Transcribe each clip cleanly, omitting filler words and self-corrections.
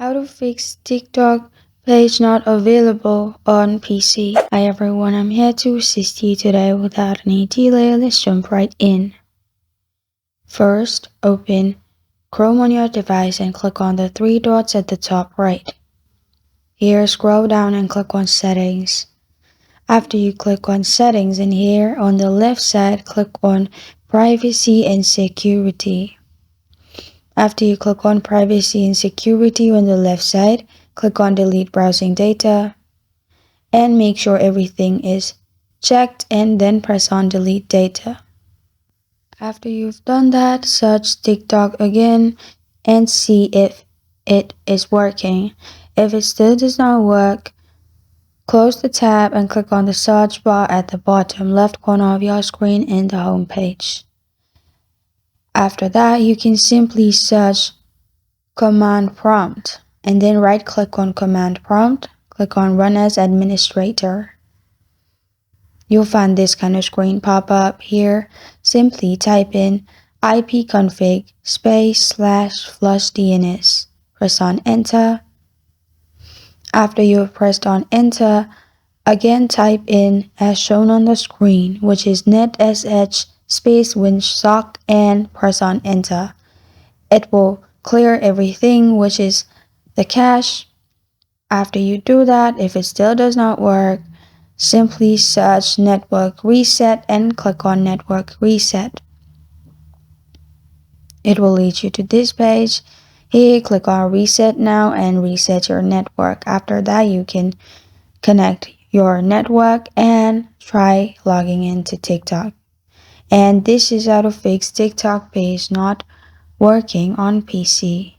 How to fix TikTok page not available on PC. Hi everyone, I'm here to assist you today without any delay. Let's jump right in. First, open Chrome on your device and click on the three dots at the top right. Here, scroll down and click on Settings. After you click on Settings, and here on the left side, click on Privacy and Security. After you click on Privacy and Security on the left side, click on Delete Browsing Data and make sure everything is checked, and then press on Delete Data. After you've done that, search TikTok again and see if it is working. If it still does not work, close the tab and click on the search bar at the bottom left corner of your screen in the home page. After that, you can simply search Command Prompt and then right click on Command Prompt, click on Run as Administrator. You'll find this kind of screen pop up here. Simply type in ipconfig /flushdns. Press on Enter. After you have pressed on Enter, again type in as shown on the screen, which is netsh /winsock, and press on Enter. It will clear everything, which is the cache. After you do that, if it still does not work, simply search Network Reset and click on Network Reset. It will lead you to this page. Here, click on Reset Now and reset your network. After that, you can connect your network and try logging into TikTok. And this is how to fix TikTok page not working on PC.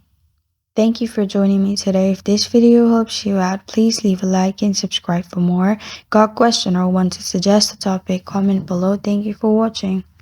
Thank you for joining me today. If this video helps you out, please leave a like and subscribe for more. Got a question or want to suggest a topic, comment below. Thank you for watching.